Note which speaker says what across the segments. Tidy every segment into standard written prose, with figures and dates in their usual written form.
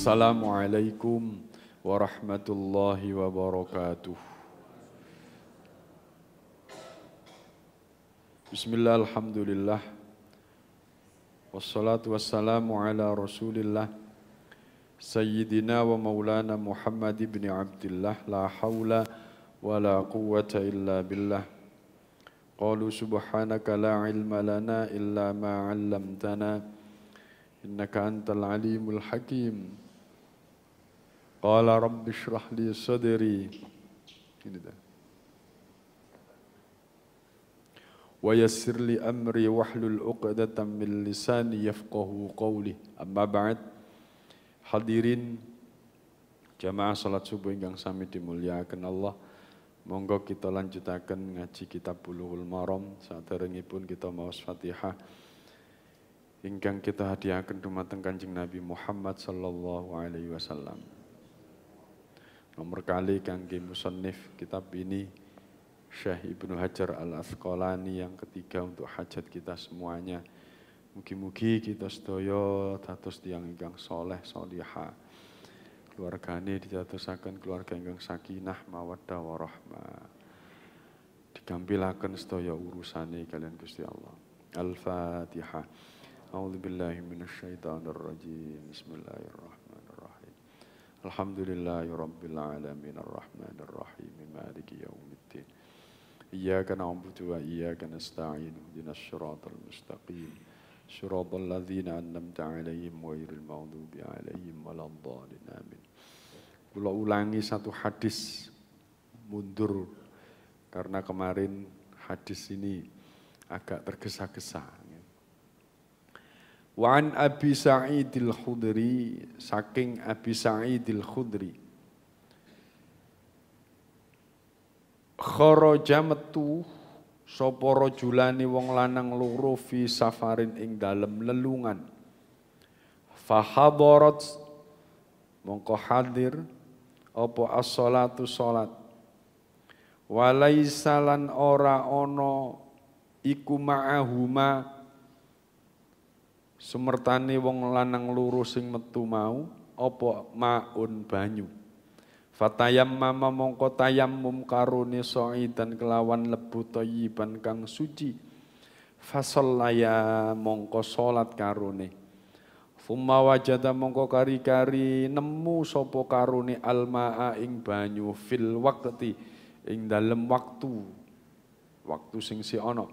Speaker 1: Assalamualaikum warahmatullahi wabarakatuh. Bismillah, alhamdulillah. Wassalatu wassalamu ala rasulillah Sayyidina wa maulana Muhammad ibn Abdillah. La hawla wa la quwwata illa billah. Qalu subhanaka la ilma lana illa ma 'allamtana innaka antal alimul hakim. Qala rabbi shrah li sadri. Ini dah. Wa yassir li amri wahlul 'uqdatam min lisani yafqahu qawli. Amma ba'd. Hadirin jamaah salat subuh ingkang sami dimulyakaken Allah. Monggo kita lanjutaken ngaji kitab Bulughul Maram. Saderengipun kita maos Fatihah ingkang kita hadiahaken dumateng Kanjeng Nabi Muhammad sallallahu alaihi wasallam. Nomor kali kangge musannif kitab ini Syekh Ibnu Hajar Al-Asqalani yang ketiga untuk hajat kita semuanya. Mugi-mugi kita sedaya dados tiyang ingkang saleh salihah. Keluargane didadosaken keluarga ingkang sakinah mawaddah warahmah. Digampilaken sedaya urusane kalian Gusti Allah. Al-Fatihah. A'udzu billahi minasyaitonir rajim. Bismillahirrahmanirrahim. Alhamdulillahirabbil alamin arrahmanir rahim maliki yaumiddin. Iyyaka na'budu wa iyyaka nasta'in. Ihdinas siratal mustaqim. Shiratal ladzina an'amta 'alaihim ghairil maghdubi 'alaihim waladdallin. Amin. Kula ulangi satu hadis mundur karena kemarin hadis ini agak tergesa-gesa. Wa an Abi Sa'idil Khudri, saking Abi Sa'idil Khudri, kharaja metu sapa rajulane wong lanang loro fi safarin ing dalem lelungan. Fa hadarat mongko hadir apa as-shalatu salat. Walaisa lan ora ana iku ma'ahuma sumertane wong lanang loro sing metu mau apa maun banyu. Fatayammama mongko tayammum karone sa'idan kelawan lebu thayyiban kang suci. Fasallaya mongko salat karone. Fumma wajada mongko kari-kari nemu sapa karone almaa ing banyu fil waqti ing dalem waktu sing si ana.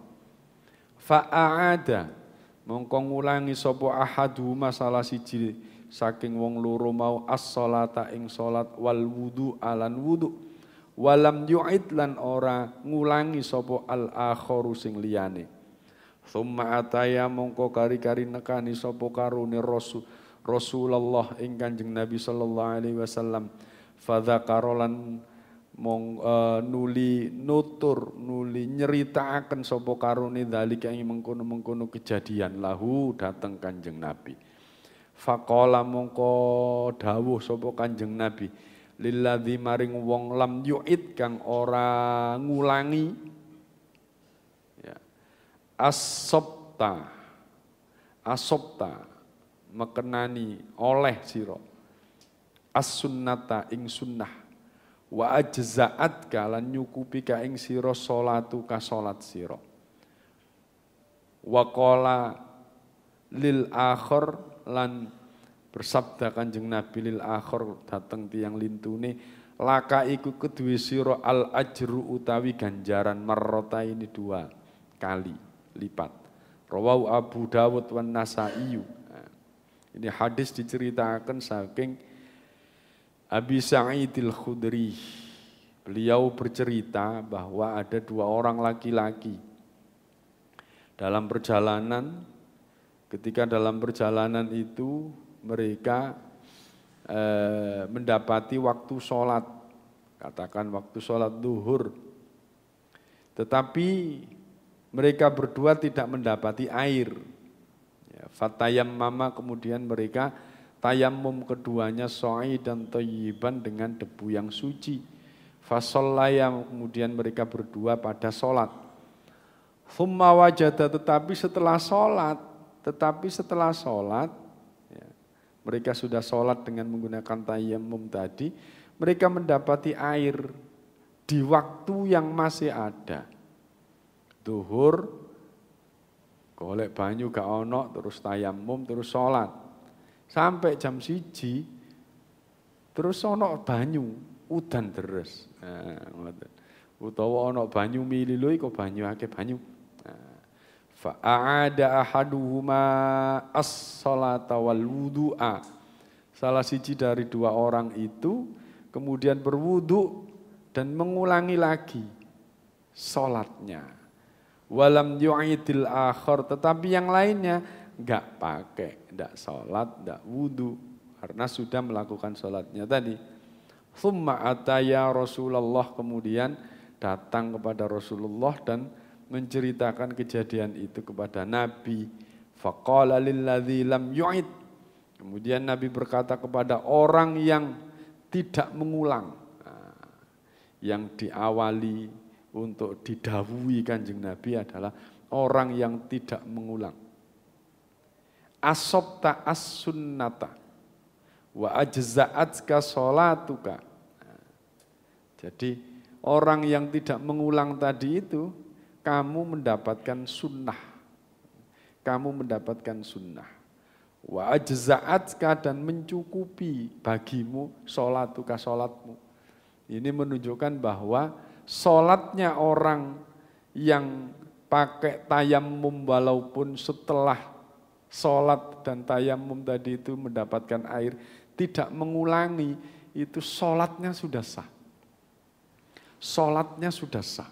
Speaker 1: Fa'aada mongko ngulangi sapa ahaduma salah siji saking wong loro mau as-shalata ing salat wal wudu alan wudu walam yu'id lan ora ngulangi sapa al-akharu sing liyane. Tsumma ataya mongko kari-kari nekani sapa karone Rasulullah ing Kanjeng Nabi sallallahu alaihi wasallam. Fadzakarolan nuli nyeritaaken sapa karone dalika ing mengkono-mengkono kejadian lahu dateng Kanjeng Nabi. Faqala mongko dawuh sapa Kanjeng Nabi lilladzi maring wong lam yu'id kang ora ngulangi ya asabta mekenani oleh sira as-sunnata ing sunnah. Wa ajza'at kalan nyukupi ka ing sira salatu ka salat sira. Wa qala lil akhir lan bersabda Kanjeng Nabi lil akhir dateng tiyang lintune laka iku kedue sira al ajru utawi ganjaran marrota ini 2 kali lipat. Rawahu Abu Dawud wan Nasa'i. Ini hadis diceritakan saking Abi Sa'idil Khudri. Beliau bercerita bahwa ada 2 orang laki-laki dalam perjalanan. Ketika dalam perjalanan itu mereka mendapati waktu sholat, katakan waktu sholat duhur. Tetapi mereka berdua tidak mendapati air. Ya, fatayammama kemudian mereka tayammum keduanya dan thayyiban dengan debu yang suci. Fasallaya kemudian mereka berdua pada sholat. Thumma wajada tetapi setelah sholat ya, mereka sudah sholat dengan menggunakan tayammum tadi, mereka mendapati air di waktu yang masih ada. Duhur, golek banyu gak ono, terus tayammum, terus sholat. Sampai jam 1, terus ono banyu, udan deres. Utawa ono banyu mililo iku banyu akeh banyu. Fa'ada ahaduhuma as-salata wal wudu'a. Salah siji dari dua orang itu kemudian berwudu dan mengulangi lagi sholatnya. Walam yu'idil akhir, tetapi yang lainnya enggak pakai, enggak sholat, enggak wudu karena sudah melakukan sholatnya tadi. Thumma ataya Rasulullah, kemudian datang kepada Rasulullah dan menceritakan kejadian itu kepada Nabi. Faqala lilladzi lam yu'id, kemudian Nabi berkata kepada orang yang tidak mengulang, yang diawali untuk didhawuhi Kanjeng Nabi adalah orang yang tidak mengulang. Asobta as-sunnata wa ajza'atka sholatuka. Jadi orang yang tidak mengulang tadi itu, kamu mendapatkan sunnah. Kamu mendapatkan sunnah. Wa ajza'atka, dan mencukupi bagimu sholatuka, sholatmu. Ini menunjukkan bahwa sholatnya orang yang pakai tayammum walaupun setelah sholat dan tayammum tadi itu mendapatkan air, tidak mengulangi, itu sholatnya sudah sah. Sholatnya sudah sah.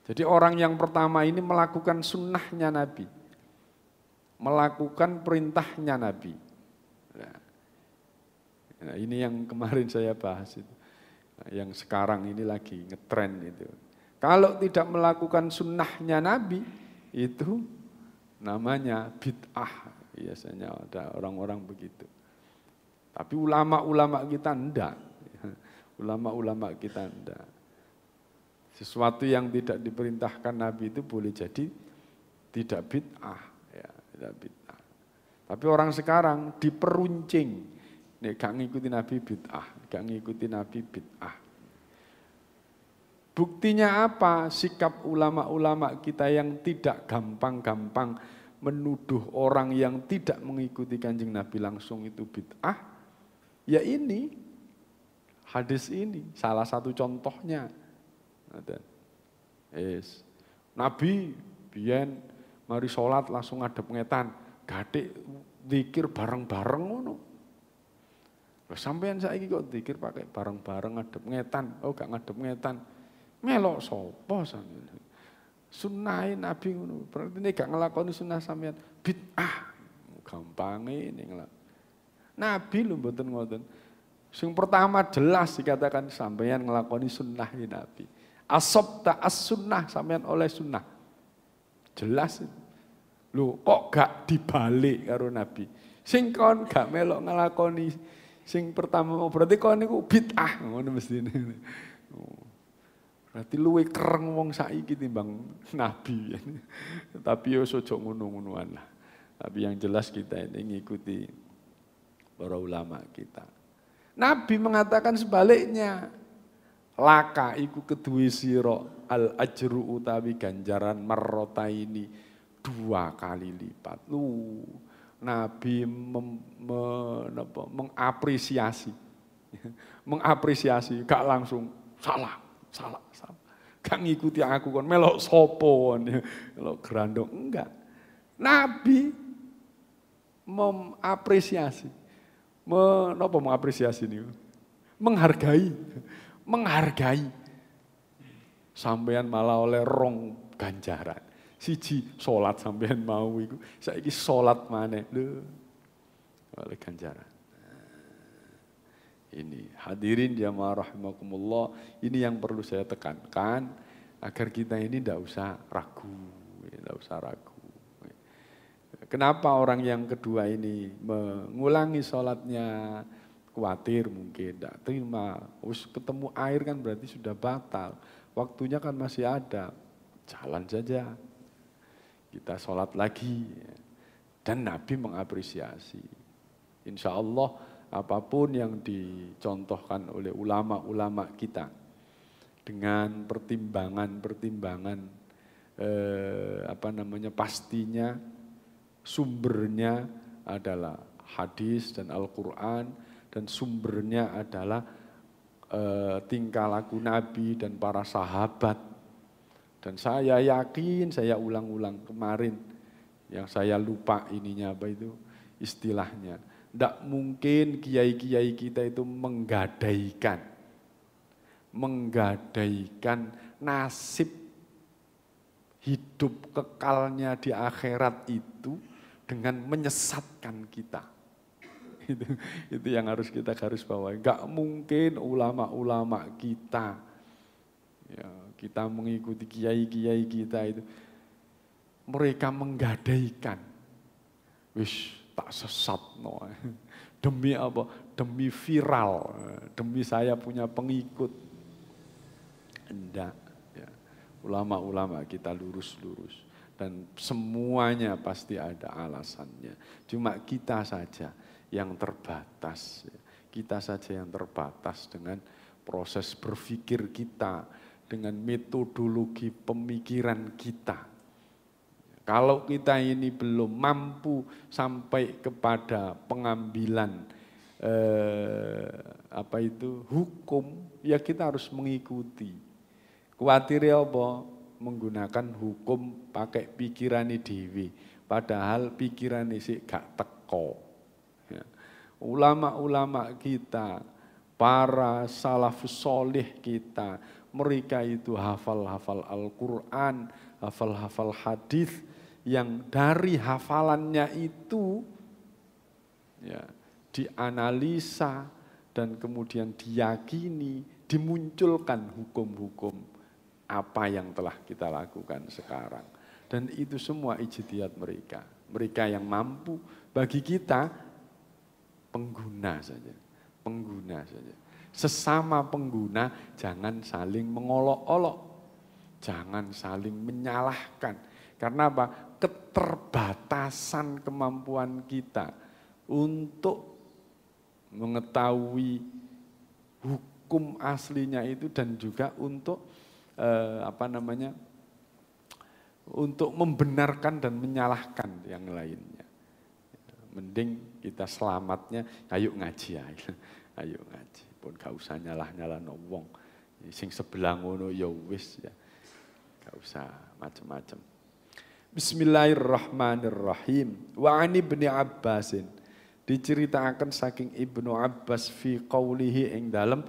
Speaker 1: Jadi orang yang pertama ini melakukan sunnahnya Nabi, melakukan perintahnya Nabi. Nah, ini yang kemarin saya bahas itu. Yang sekarang ini lagi ngetren itu. Kalau tidak melakukan sunnahnya Nabi, itu namanya bid'ah. Biasanya ada orang-orang begitu. Tapi ulama-ulama kita enggak. Ulama-ulama kita enggak. Sesuatu yang tidak diperintahkan Nabi itu boleh jadi tidak bid'ah. Ya, tidak bid'ah. Tapi orang sekarang diperuncing. Nek gak ngikuti Nabi bid'ah, gak ngikuti Nabi bid'ah. Buktinya apa? Sikap ulama-ulama kita yang tidak gampang-gampang menuduh orang yang tidak mengikuti Kanjeng Nabi langsung itu bid'ah. Ya ini, hadis ini salah satu contohnya. Yes. Nabi biyen mari sholat langsung ngadep ngetan, gathik zikir bareng-bareng ngono. Sampeyan saiki kok zikir pakai bareng-bareng ngadep ngetan, oh gak ngadep ngetan. Melok sapa sampeyan? Sunnahe Nabi ngono. Berarti nek gak nglakoni sunnah sampeyan bid'ah. Gampange ning Nabi lho mboten ngoten. Sing pertama jelas dikatakan sampeyan nglakoni sunnah Nabi. Asobta as-sunnah, sampeyan oleh sunnah. Jelas. Lho kok gak dibalik karo Nabi. Sing kon gak melok nglakoni sing pertama berarti kon niku bid'ah ngono mestine. Berarti luwih kereng wong saiki timbang Nabi. Tapi yo ojo ngono-ngonoan lah. Tapi yang jelas kita ini ngikuti para ulama kita. Nabi mengatakan sebaliknya. Laka iku keduwe sira al ajru utawi ganjaran marrotaini 2 kali lipat. Nabi mengapresiasi. Mengapresiasi, gak langsung salah. Gak ngikuti aku kon melok sapa melok grandong, enggak. Nabi mengapresiasi. Mengapresiasi niku? Menghargai. Sampean malah oleh 2 ganjaran. Siji salat sampean mau iku, saiki salat maneh lho. Oleh ganjaran. Ini hadirin jamaah rahimakumullah, ini yang perlu saya tekankan agar kita ini tidak usah ragu. Kenapa orang yang kedua ini mengulangi sholatnya, khawatir mungkin tidak terima, ketemu air kan berarti sudah batal, waktunya kan masih ada, jalan saja, kita sholat lagi, dan Nabi mengapresiasi. Insya Allah apapun yang dicontohkan oleh ulama-ulama kita dengan pertimbangan-pertimbangan pastinya sumbernya adalah hadis dan Al-Quran dan sumbernya adalah tingkah laku Nabi dan para sahabat. Dan saya yakin, saya ulang-ulang kemarin yang saya lupa ininya apa itu istilahnya. Tidak mungkin kiai-kiai kita itu menggadaikan nasib hidup kekalnya di akhirat itu dengan menyesatkan kita. Itu yang harus kita garis bawahi. Enggak mungkin ulama-ulama kita, ya, kita mengikuti kiai-kiai kita itu, mereka menggadaikan, wish tak sesat no. Demi apa? Demi viral, demi saya punya pengikut. Enggak, ya. Ulama-ulama kita lurus-lurus dan semuanya pasti ada alasannya. Cuma kita saja yang terbatas, kita saja yang terbatas dengan proses berpikir kita, dengan metodologi pemikiran kita. Kalau kita ini belum mampu sampai kepada pengambilan hukum, ya kita harus mengikuti. Kuwatir apa? Menggunakan hukum pakai pikiran dewi, padahal pikiran sih gak teko. Ulama-ulama kita, para salafus soleh kita, mereka itu hafal-hafal Al-Quran, hafal-hafal hadis yang dari hafalannya itu ya, dianalisa dan kemudian diyakini, dimunculkan hukum-hukum apa yang telah kita lakukan sekarang. Dan itu semua ijtihad mereka. Mereka yang mampu, bagi kita pengguna saja. Sesama pengguna jangan saling mengolok-olok, jangan saling menyalahkan. Karena apa? Keterbatasan kemampuan kita untuk mengetahui hukum aslinya itu dan juga untuk untuk membenarkan dan menyalahkan yang lainnya. Mending kita selamatnya, ayo ngaji aja. Ayo ngaji. Pun gak usah nyalah-nyalah wong. Sing sebelah ngono ya wis ya. Gak usah macam-macam. Bismillahirrahmanirrahim. Wa ani ibni Abbasin. Diceritakan saking Ibnu Abbas fi qaulihi ing dalam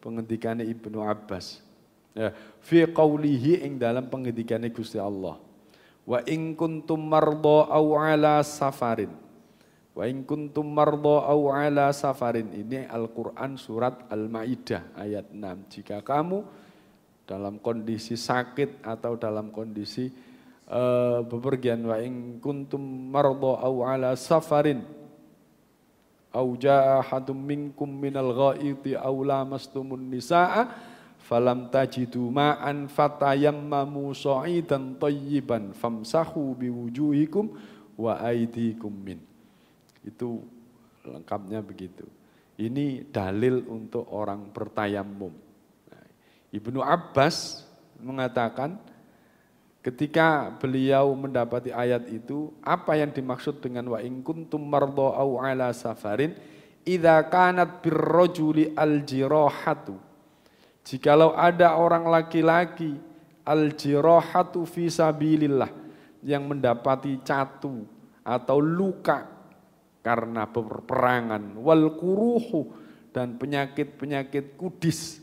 Speaker 1: pengendikane Ibnu Abbas. Ya, fi qaulihi ing dalam pengendikane Gusti Allah. Wa in kuntum mardha aw ala safarin. Wa in kuntum mardha aw ala safarin. Ini Al-Qur'an surat Al-Maidah ayat 6. Jika kamu dalam kondisi sakit atau dalam kondisi bepergian, wa in kuntum mardha aw ala safarin aw jaa ahadum minkum minal ghaiti aw lamastumun nisaa falam tajidu ma'an fatayammamu sa'idan thayyiban famsahu biwujuhikum wa aydikum min. Itu lengkapnya begitu. Ini dalil untuk orang bertayammum. Ibnu Abbas mengatakan ketika beliau mendapati ayat itu, apa yang dimaksud dengan wa in kuntum mardha aw ala safarin idza kanat birrajuli aljirahatu. Jikalau ada orang laki-laki al-jirahatu fi sabilillah yang mendapati catu atau luka karena peperangan, wal kuruhu dan penyakit-penyakit kudis.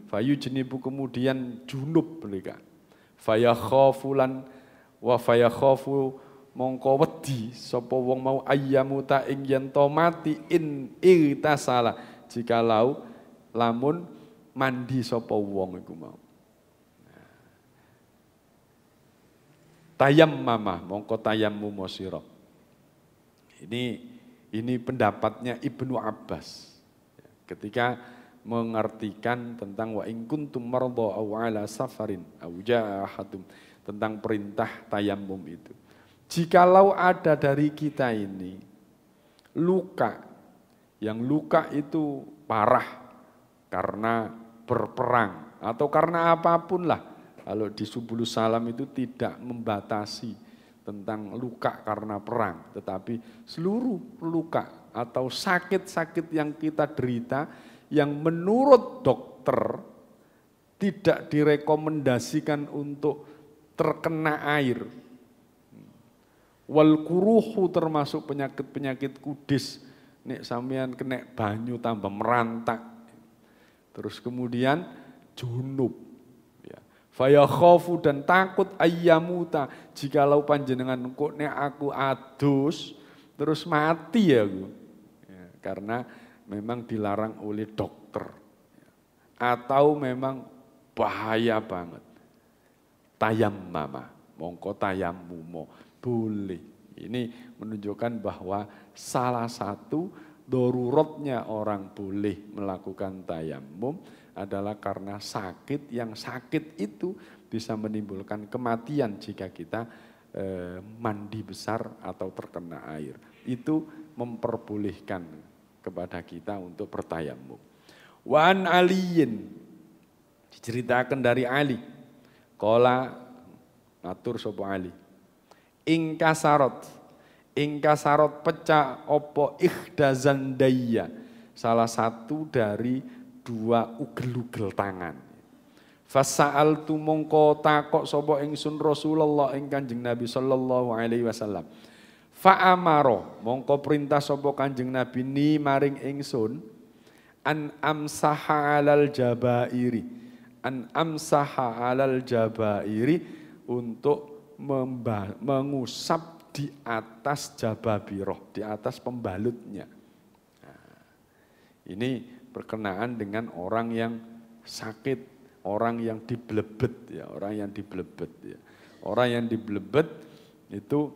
Speaker 1: Fayujnibu kemudian junub mereka. Fayakhafulan wa fayakhafu mongko wedi sapa wong mau ayyamu ta ing yen to mati in irtasala jikalau lamun mandi sapa wong iku mau. Tayammama mongko tayammum sira. Ini pendapatnya Ibnu Abbas ketika mengartikan tentang wa in kuntum mardha aw ala safarin aw jaa ahadum tentang perintah tayammum itu. Jikalau ada dari kita ini luka, yang luka itu parah karena berperang atau karena apapun lah. Kalau di Subulus Salam itu tidak membatasi tentang luka karena perang, tetapi seluruh luka atau sakit-sakit yang kita derita yang menurut dokter tidak direkomendasikan untuk terkena air. Wal kuruhu termasuk penyakit-penyakit kudis, nek sampean kena banyu tambah merantak. Terus kemudian junub, ya. Faya khofu dan takut ayyamuta, jikalau panjenengan kok nek aku adus terus mati ya, ya karena memang dilarang oleh dokter, ya. Atau memang bahaya banget. Tayammama, mongko tayammumo, boleh. Ini menunjukkan bahwa salah satu daruratnya orang boleh melakukan tayammum adalah karena sakit, yang sakit itu bisa menimbulkan kematian jika kita mandi besar atau terkena air. Itu memperbolehkan kepada kita untuk bertayammum. Wa an aliyin, diceritakan dari Ali, qala matur sapa Ali, ingkasarot pecah opo ikhdazandaya, salah satu dari dua ugel-ugel tangan. Fasa'altu mongko takok sapa ingsun Rasulullah ing Kanjeng Nabi sallallahu alaihi wasallam. Fa'amaro mongko perintah sapa Kanjeng Nabi ni maring ingsun an amsaha alal jabairi, untuk mengusap di atas jababiroh, di atas pembalutnya. Nah, ini berkenaan dengan orang yang sakit, orang yang diblebet ya, orang yang diblebet ya. Orang yang diblebet itu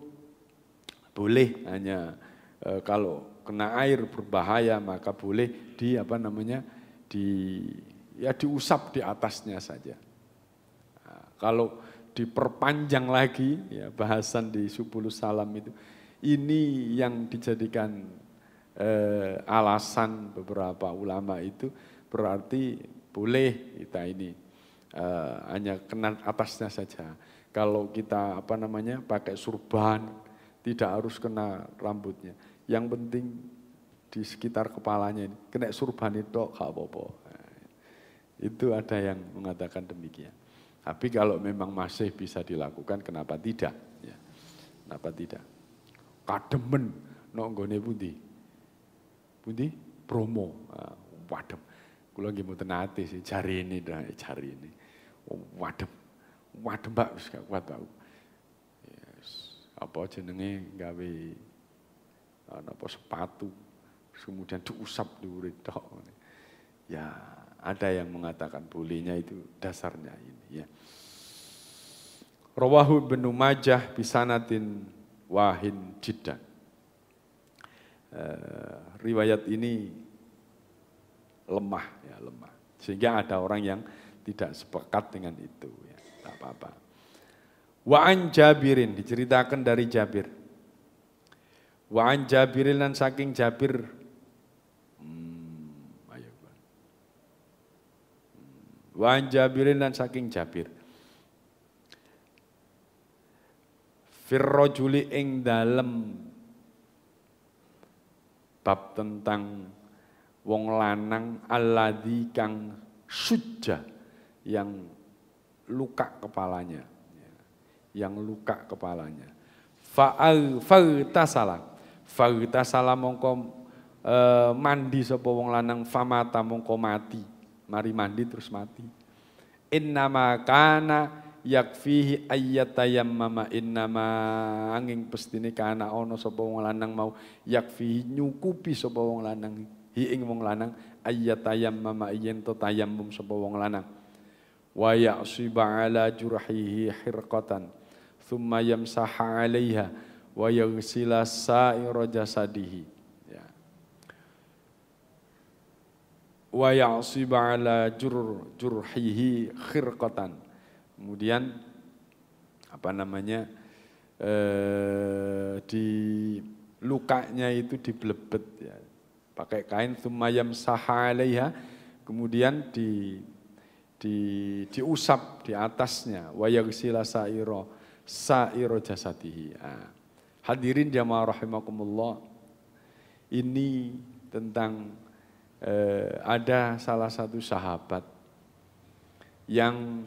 Speaker 1: boleh hanya kalau kena air berbahaya maka boleh diusap di atasnya saja. Nah, kalau diperpanjang lagi ya bahasan di Subulus Salam itu, ini yang dijadikan alasan beberapa ulama itu berarti boleh kita ini hanya kena atasnya saja. Kalau kita pakai surban tidak harus kena rambutnya. Yang penting di sekitar kepalanya ini kena surban itu gak apa-apa. Nah, itu ada yang mengatakan demikian. Tapi kalau memang masih bisa dilakukan, kenapa tidak? Ya, kenapa tidak? Kademen nok nggone pundi? Pundi? Bromo. Wadem. Kula nggih mboten nate sih jari ini. Wadem Mbak wis gak kuat Pak. Yes. Apa jenenge gawe sepatu kemudian diusap dhuwure tok. Ya, ada yang mengatakan bolehnya itu dasarnya ini ya. Rawahu Ibnu Majah bisanatin wahin jiddan. Riwayat ini lemah. Sehingga ada orang yang tidak sepakat dengan itu ya, tak apa-apa. Wa an Jabirin, diceritakan dari Jabir. Wa an Jabirin, dan saking Jabir, wa an Jabirin, dan saking Jabir. Firrojuli ing dalem bab tentang wong lanang alladzi kang sujja, yang luka kepalanya, Fa'tasala mongko mandi sapa wong lanang, famata mongko mati, mari mandi terus mati. Innama kana yakfihi ayyatayammama, innama angin pestine kana ana sapa wong lanang mau yakfihi nyukupi sapa wong lanang hi ing wong lanang ayyatayammama yen to tayammum sapa wong lanang. Wa ya'siba ala jurhihi hirqatan thumma yamsaha 'alaiha wa yaghsila sa'ira jasadihi. Ya. Wa ya'siba ala jurhihi khirqatan. Kemudian di lukanya itu diblebet ya. Pakai kain sumayam sahalaiha, kemudian diusap di atasnya, wa yaghsila sairo jasadihi. Hadirin jamaah rahimakumullah, ini tentang ada salah satu sahabat yang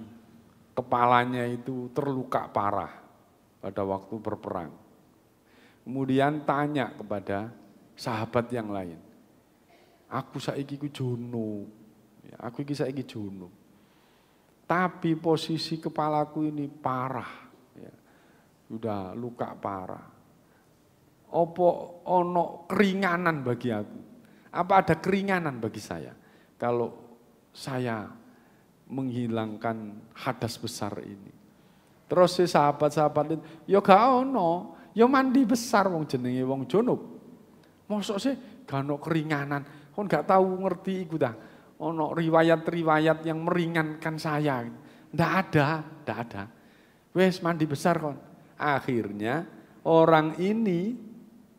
Speaker 1: kepalanya itu terluka parah pada waktu berperang. Kemudian tanya kepada sahabat yang lain, aku saiki ku jono, aku iki saiki jono. Tapi posisi kepalaku ini parah, ya. Sudah luka parah. Opo ono keringanan bagi aku? Apa ada keringanan bagi saya kalau saya menghilangkan hadas besar ini? Terus si sahabat-sahabat itu, ya gak ono, ya mandi besar wong jenenge wong junub. Mosok sih gak ono keringanan, kon gak tahu ngerti iku dah. Ono riwayat-riwayat yang meringankan saya. Ndak ada. Wes mandi besar kon. Akhirnya orang ini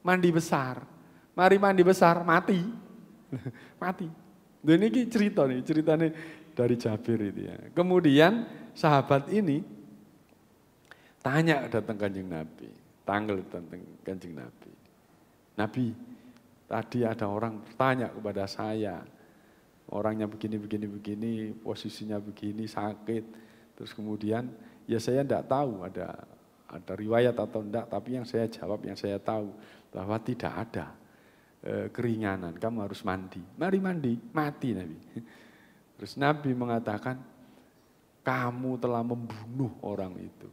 Speaker 1: mandi besar. Mari mandi besar mati. Mati. Dan ini ceritanya dari Jabir itu ya. Kemudian sahabat ini tanya datang Kanjeng Nabi, tanggal datang Kanjeng Nabi. Nabi, tadi ada orang bertanya kepada saya, orangnya begini, posisinya begini, sakit. Terus kemudian, ya saya enggak tahu ada riwayat atau enggak, tapi yang saya jawab, yang saya tahu, bahwa tidak ada keringanan, kamu harus mandi. Mari mandi, mati Nabi. Terus Nabi mengatakan, kamu telah membunuh orang itu.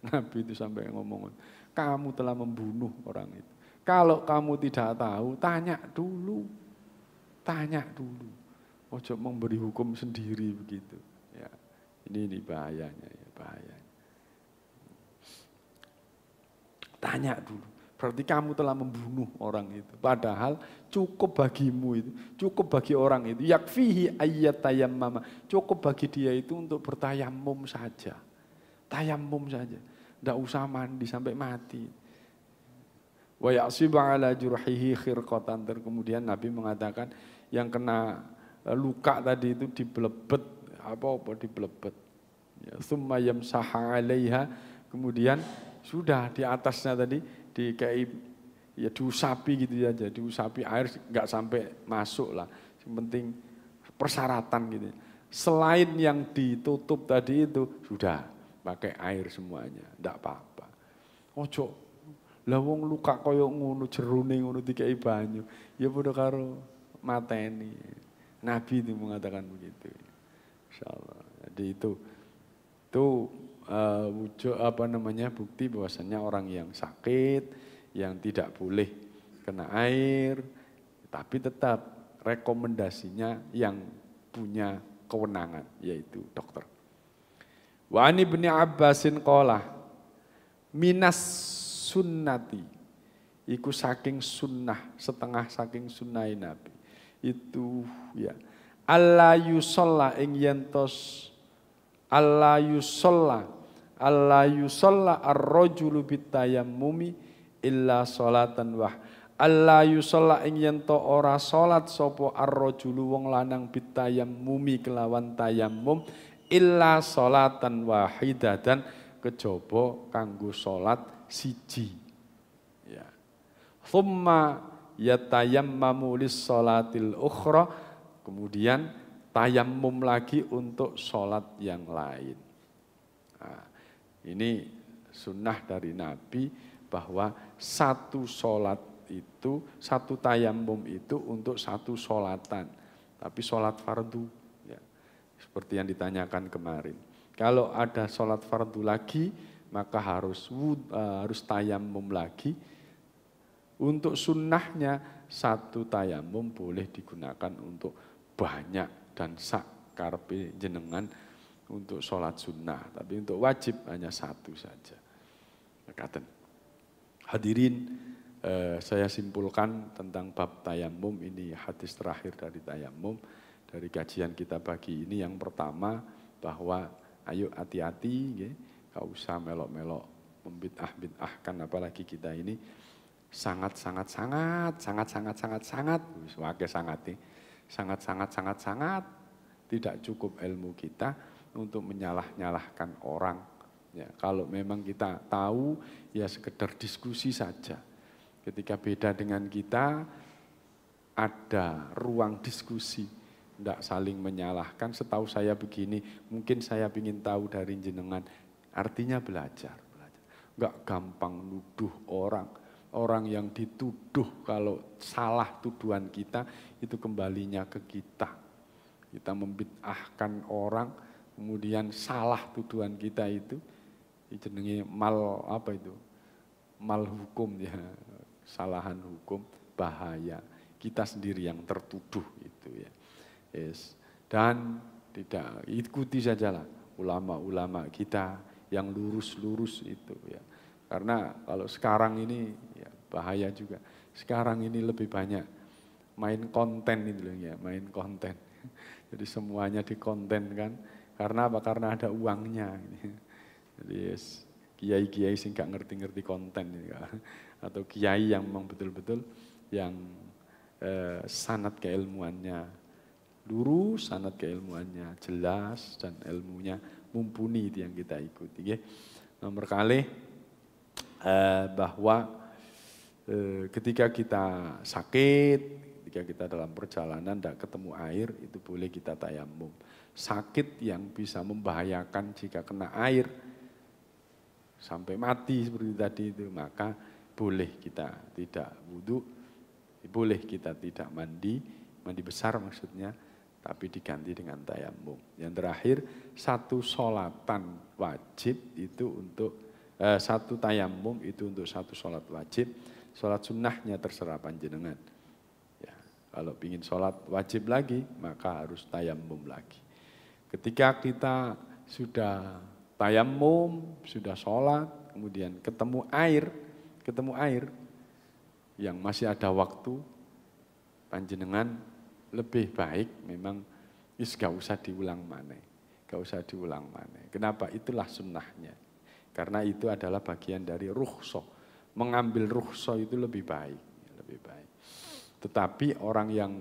Speaker 1: Nabi itu sampai ngomong, kamu telah membunuh orang itu. Kalau kamu tidak tahu, tanya dulu. Ojo memberi hukum sendiri begitu. Ya, ini bahayanya, ya, bahaya. Tanya dulu. Berarti kamu telah membunuh orang itu. Padahal cukup bagimu itu, cukup bagi orang itu. Yakfihi ayyatayammama. Cukup bagi dia itu untuk bertayamum saja. Tayamum saja. Tidak usah mandi sampai mati. Wa ya'siba ala jurhihi khirqatan. Kemudian Nabi mengatakan yang kena luka tadi itu dibelebet, apa dibelebet. Ya, summa yamsaha 'alaiha, kemudian sudah di atasnya tadi diusapi gitu aja, diusapi air enggak sampai masuk lah. Yang penting persyaratan gitu. Selain yang ditutup tadi itu sudah pakai air semuanya, enggak apa-apa. Ojo lah wong luka koyo ngono jerone ngono dikai banyu, ya padha karo mateni. Nabi itu mengatakan begitu. Insyaallah. Jadi itu wujud bukti bahwasannya orang yang sakit, yang tidak boleh kena air, tapi tetap rekomendasinya yang punya kewenangan, yaitu dokter. Wa ani bin Abbasin qala minas sunnati, iku saking sunnah, setengah saking sunnah Nabi. Itu ya, alla yusalla ing yentos alla yusalla ar-rajulu bitayammumi illa sholatan wah. Alla yusalla ing yento ora salat sapa ar-rajulu wong lanang bitayammumi kelawan tayammum illa sholatan wahidatan kejaba kanggo salat siji. Ya. Thumma yatayammamu lis-sholatil ukhra, kemudian tayammum lagi untuk sholat yang lain. Nah, ini sunnah dari Nabi bahwa satu sholat itu, satu tayammum itu untuk satu sholatan. Tapi sholat fardu, ya, seperti yang ditanyakan kemarin. Kalau ada sholat fardu lagi, maka harus tayammum lagi. Untuk sunnahnya, satu tayammum boleh digunakan untuk banyak dan sak karepe jenengan untuk sholat sunnah, tapi untuk wajib hanya satu saja. Makaten. Hadirin, saya simpulkan tentang bab tayammum ini, hadis terakhir dari tayammum dari kajian kita pagi ini. Yang pertama bahwa ayo hati-hati, gak usah melok-melok membid'ah-bid'ahkan, apalagi kita ini sangat tidak cukup ilmu kita untuk menyalah-nyalahkan orang. Ya, kalau memang kita tahu ya sekedar diskusi saja. Ketika beda dengan kita ada ruang diskusi, tidak saling menyalahkan. Setahu saya begini, mungkin saya ingin tahu dari jenengan, artinya belajar. Enggak gampang nuduh orang. Orang yang dituduh kalau salah tuduhan kita itu kembalinya ke kita. Kita membid'ahkan orang, kemudian salah tuduhan kita itu jenenge mal hukum ya, kesalahan hukum, bahaya. Kita sendiri yang tertuduh itu ya. Yes. Dan tidak ikuti sajalah ulama-ulama kita yang lurus-lurus itu ya. Karena kalau sekarang ini ya bahaya juga. Sekarang ini lebih banyak main konten itu ya, main konten. Jadi semuanya dikontenkan. Karena apa? Karena ada uangnya. Jadi yes, kiai-kiai sih nggak ngerti-ngerti konten ya. Atau kiai yang memang betul-betul yang sanad keilmuannya lurus, sanad keilmuannya jelas dan ilmunya mumpuni itu yang kita ikuti. Ya. Nomor kali bahwa ketika kita sakit, ketika kita dalam perjalanan tidak ketemu air, itu boleh kita tayamum. Sakit yang bisa membahayakan jika kena air sampai mati seperti tadi itu, maka boleh kita tidak wudu, boleh kita tidak mandi besar maksudnya, tapi diganti dengan tayamum. Yang terakhir, satu sholatan wajib itu untuk satu tayamum itu untuk satu sholat wajib, sholat sunnahnya terserah panjenengan. Ya, kalau ingin sholat wajib lagi, maka harus tayamum lagi. Ketika kita sudah tayamum, sudah sholat, kemudian ketemu air, yang masih ada waktu, panjenengan lebih baik memang gak usah diulang maneh. Kenapa? Itulah sunnahnya. Karena itu adalah bagian dari rukhsah. Mengambil rukhsah itu lebih baik. Tetapi orang yang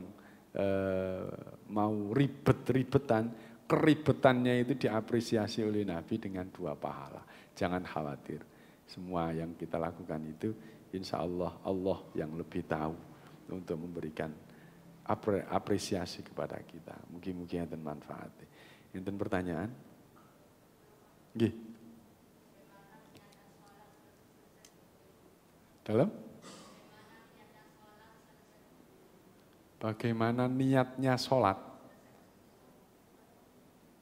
Speaker 1: mau ribet-ribetan, keribetannya itu diapresiasi oleh Nabi dengan 2 pahala. Jangan khawatir. Semua yang kita lakukan itu insya Allah yang lebih tahu untuk memberikan apresiasi kepada kita. Mungkin enten manfaat. Enten pertanyaan? Nggih. Dalam? Bagaimana niatnya sholat?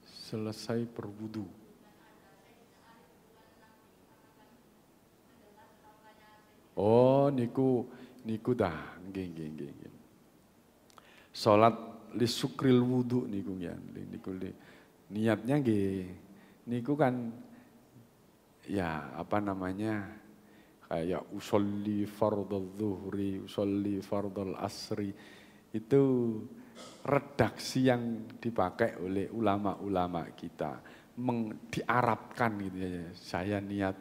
Speaker 1: Selesai berwudu. Oh, niku dah, nggih. Sholat li sukril wudu niku ya, niatnya nggih. Niku kan ya kayak usolli fardhu zuhri, usolli fardhu asri, itu redaksi yang dipakai oleh ulama-ulama kita, diarabkan gitu ya, saya niat.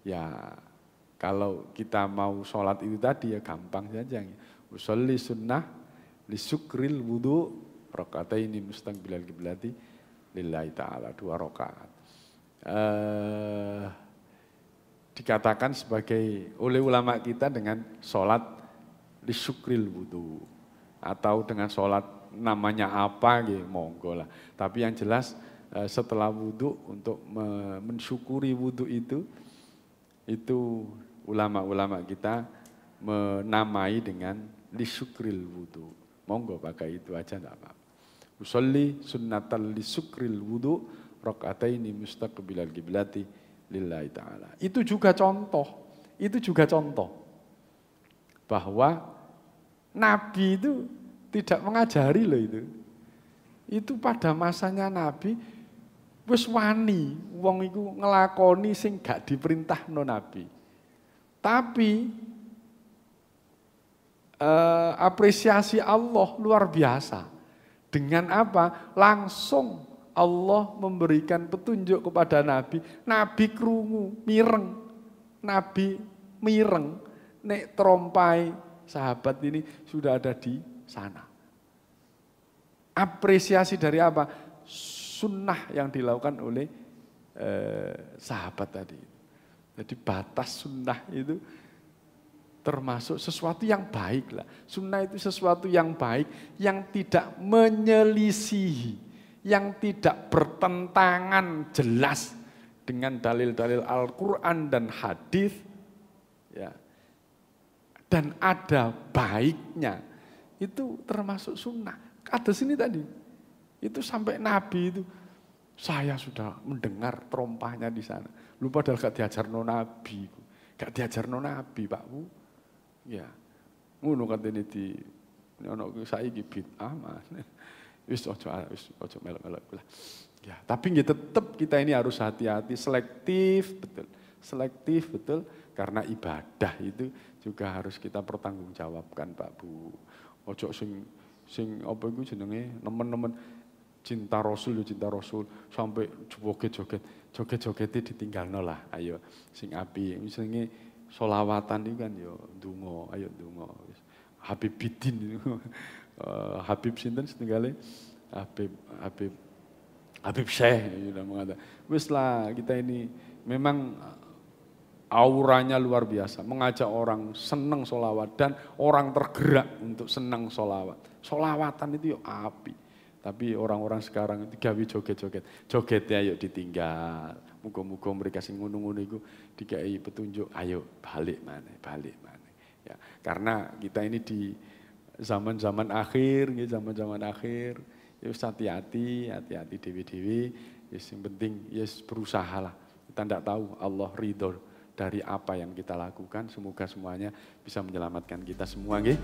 Speaker 1: Ya kalau kita mau sholat itu tadi ya gampang saja, usolli sunnah li sukril wudu rakataini mustaqbilal qiblati lillahi ta'ala, 2 rakaat. Dikatakan sebagai oleh ulama kita dengan sholat li syukril wudu, atau dengan sholat namanya apa gitu, monggo lah. Tapi yang jelas setelah wudu untuk mensyukuri wudu itu ulama-ulama kita menamai dengan li syukril wudu. Monggo pakai itu aja enggak apa-apa. Usolli sunnatal li syukril wudu rakataini mustaqbilal qiblati lillahi ta'ala. Itu juga contoh bahwa Nabi itu tidak mengajari loh itu. Itu pada masanya Nabi wis wani wong iku ngelakoni sing gak diperintahno Nabi. Tapi apresiasi Allah luar biasa. Dengan apa? Langsung Allah memberikan petunjuk kepada Nabi, Nabi krungu, mireng. Nabi mireng, nek trompai sahabat ini sudah ada di sana. Apresiasi dari apa? Sunnah yang dilakukan oleh sahabat tadi. Jadi batas sunnah itu termasuk sesuatu yang baik lah. Sunnah itu sesuatu yang baik, yang tidak menyelisihi, yang tidak bertentangan jelas dengan dalil-dalil Al-Quran dan hadis, ya, dan ada baiknya, itu termasuk sunnah. Ada sini tadi, itu sampai Nabi itu, saya sudah mendengar terompahnya di sana. Lupa padahal gak diajar no Nabi, gak diajar no Nabi, Pak Bu. Ya, ngono katene di ono saiki bid'ah mas. Wis ojo melok-melok lah. Ya, tapi tetap kita ini harus hati-hati, selektif betul. Selektif betul karena ibadah itu juga harus kita pertanggungjawabkan, Pak Bu. Ojo sing apa iku jenenge nemen-nemen cinta Rasul ya cinta Rasul sampai joget-joget ditinggalno lah. Ayo sing apik misalnya sholawatan itu kan yo ndonga, ayo ndonga. Habib Bidin Habib sinten setinggale Habib Syekh sudah mengatakan. Wis lah kita ini memang auranya luar biasa, mengajak orang senang sholawat dan orang tergerak untuk senang sholawat. Sholawatan itu yo api. Tapi orang-orang sekarang itu gawe joget-joget. Jogetnya ayo ditinggal. Muga-muga mereka sing ngono-ngono iku dikai petunjuk, ayo balik maneh. Ya, karena kita ini di zaman-zaman akhir, zaman-zaman akhir. Ya hati-hati dewi-dewi. Yang penting berusahalah. Kita tidak tahu Allah ridho dari apa yang kita lakukan. Semoga semuanya bisa menyelamatkan kita semua nggih.